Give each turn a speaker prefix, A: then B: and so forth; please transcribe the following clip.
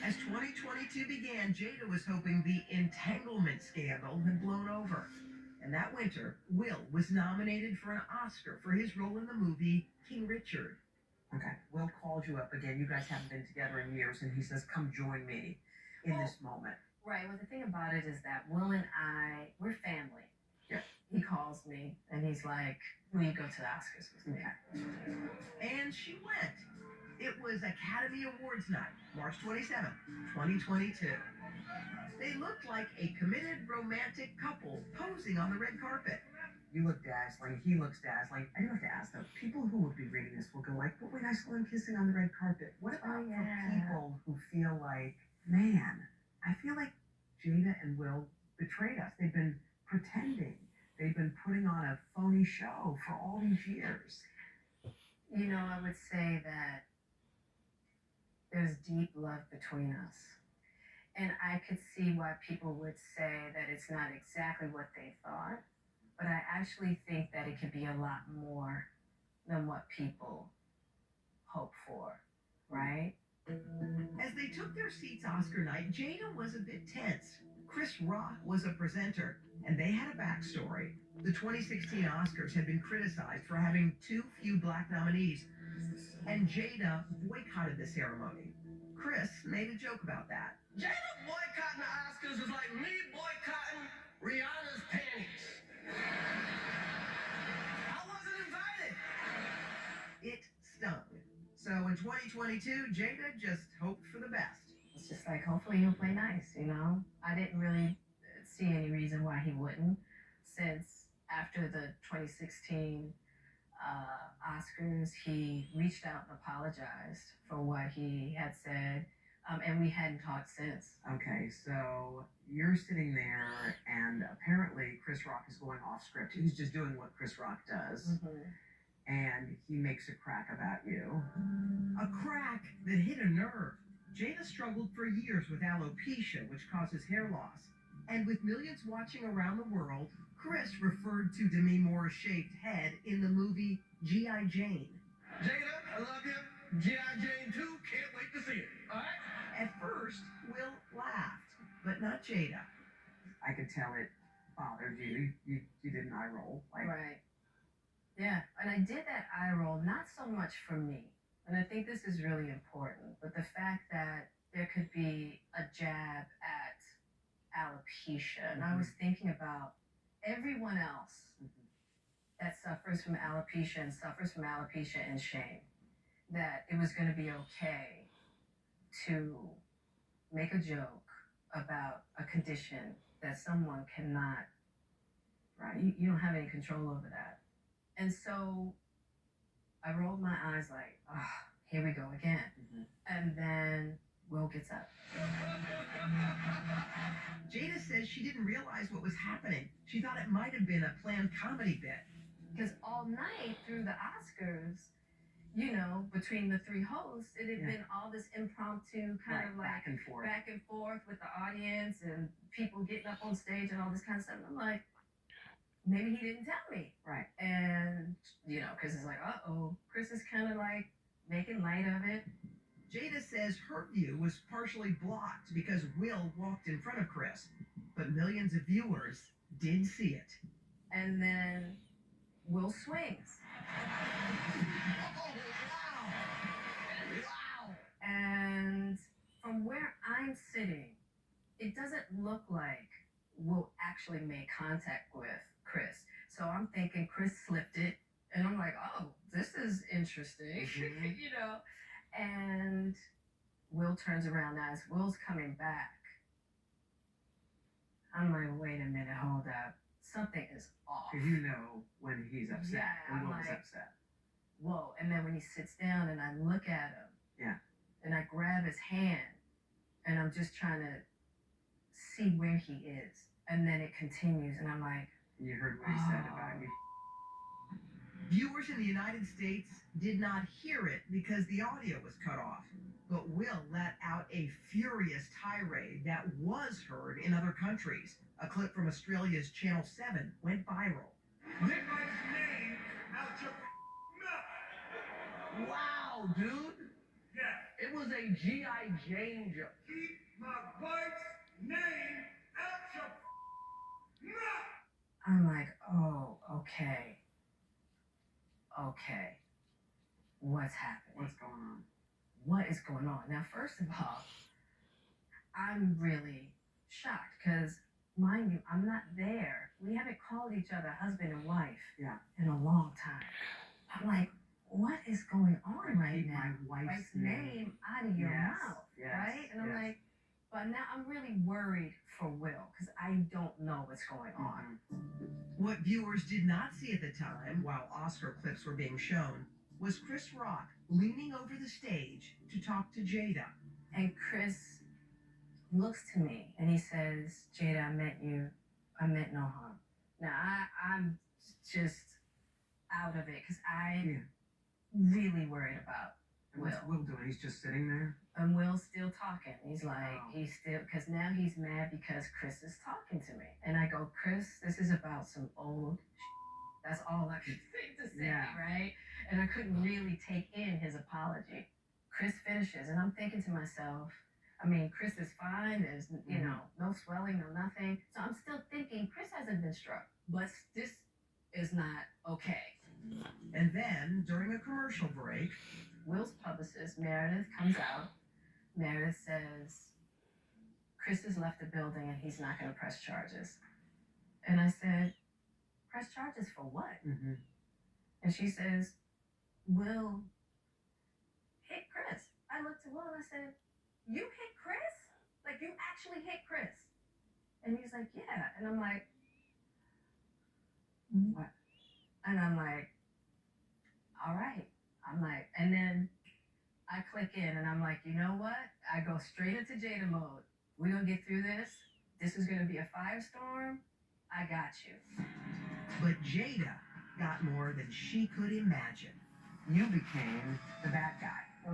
A: As 2022 began, Jada was hoping the entanglement scandal had blown over. And that winter, Will was nominated for an Oscar for his role in the movie King Richard.
B: Okay, Will called you up again. You guys haven't been together in years, and he says, "Come join me in this moment."
C: Right. Well, the thing about it is that Will and I, we're family.
B: Yeah.
C: He calls me and he's like, "Will you go to the Oscars with me?"
A: And she went. It was Academy Awards night, March 27th, 2022. They looked like a committed romantic couple posing on the red carpet.
B: You look dazzling. He looks dazzling. I do have to ask, though, people who would be reading this will go like, "But wait, I saw them kissing on the red carpet." What about for people who feel like, man, I feel like Jada and Will betrayed us. They've been pretending. They've been putting on a phony show for all these years.
C: You know, I would say that there's deep love between us. And I could see why people would say that it's not exactly what they thought. But I actually think that it could be a lot more than what people hope for, right?
A: As they took their seats Oscar night, Jada was a bit tense. Chris Rock was a presenter, and they had a backstory. The 2016 Oscars had been criticized for having too few black nominees, and Jada boycotted the ceremony. Chris made a joke about that.
D: Jada boycotting the Oscars is like me boycotting Rihanna's panties. I wasn't invited.
A: It stung. So in 2022, Jada just hoped for the best.
C: It's just like, hopefully he'll play nice, you know? I didn't really see any reason why he wouldn't, since after the 2016 Oscars, he reached out and apologized for what he had said, and we hadn't talked since.
B: Okay, so you're sitting there, and apparently Chris Rock is going off script. He's just doing what Chris Rock does.
C: Mm-hmm.
B: And he makes a crack about you.
A: A crack that hit a nerve. Jada struggled for years with alopecia, which causes hair loss. And with millions watching around the world, Chris referred to Demi Moore's shaved head in the movie G.I. Jane.
D: Jada, I love you. G.I. Jane 2, can't wait to see it. All right?
A: At first, Will laughed, but not Jada.
B: I could tell it bothered you. You did an eye roll. Like,
C: right. Yeah, and I did that eye roll not so much for me, and I think this is really important, but the fact that there could be a jab at alopecia, and I was thinking about everyone else that suffers from alopecia and suffers from alopecia and shame, that it was going to be okay to make a joke about a condition that someone cannot, right? You don't have any control over that. And so I rolled my eyes like, here we go again.
B: Mm-hmm.
C: And then Will gets up.
A: Jada says she didn't realize what was happening. She thought it might have been a planned comedy bit.
C: Because all night through the Oscars, you know, between the three hosts, it had been all this impromptu kind of like
B: back and forth
C: with the audience and people getting up on stage and all this kind of stuff. And I'm like, maybe he didn't tell me.
B: Right.
C: And, you know, Chris is like, uh-oh. Chris is kind of like making light of it.
A: Jada says her view was partially blocked because Will walked in front of Chris, but millions of viewers did see it.
C: And then Will swings.
D: Wow.
C: And from where I'm sitting, it doesn't look like Will actually make contact with Chris. So I'm thinking Chris slipped it, and I'm like, oh, this is interesting, you know? And Will turns around as Will's coming back. I'm like, wait a minute, hold up. Something is off.
B: Because you know when he's upset,
C: Yeah,
B: when
C: I'm
B: Will's
C: like,
B: upset.
C: Whoa. And then when he sits down and I look at him,
B: Yeah.
C: and I grab his hand, and I'm just trying to see where he is. And then it continues, and I'm like,
B: You heard what he said about you.
A: Viewers in the United States did not hear it because the audio was cut off. But Will let out a furious tirade that was heard in other countries. A clip from Australia's Channel 7 went viral.
D: Get my name out your mouth.
A: Wow, dude.
D: Yeah.
A: It was a
D: say G.I. Jane you. Keep my wife's name out your mouth.
C: I'm like, oh, okay. Okay. What's happening?
B: What's going on?
C: What is going on? Now, first of all, I'm really shocked because, mind you, I'm not there. We haven't called each other husband and wife in a long time. I'm like, what is going on right
B: Keep
C: now?
B: my wife's
C: name out of your mouth,
B: yes,
C: right? And I'm
B: yes.
C: like, but now I'm really worried for Will because I don't know what's going on.
A: What viewers did not see at the time, while Oscar clips were being shown, was Chris Rock leaning over the stage to talk to Jada.
C: And Chris looks to me and he says, Jada, I meant no harm. Now, I'm just out of it because I'm really worried about
B: And what's Will doing? He's just sitting there?
C: And Will's still talking. He's like,
B: Wow.
C: he's still, because now he's mad because Chris is talking to me. And I go, Chris, this is about some old That's all I could think to say, right? And I couldn't really take in his apology. Chris finishes, and I'm thinking to myself, I mean, Chris is fine. There's, you know, no swelling, no nothing. So I'm still thinking Chris hasn't been struck, but this is not okay.
A: And then, during a commercial break,
C: Will's publicist, Meredith, comes out. Meredith says, Chris has left the building and he's not going to press charges. And I said, press charges for what? And she says, Will hit Chris. I looked at Will and I said, you hit Chris? Like, you actually hit Chris? And he's like, yeah. And I'm like, what? And I'm like, all right. I'm like, and then I click in and I'm like, you know what? I go straight into Jada mode. We're going to get through this. This is going to be a firestorm. I got you.
A: but Jada got more than she could imagine.
B: You became the bad guy.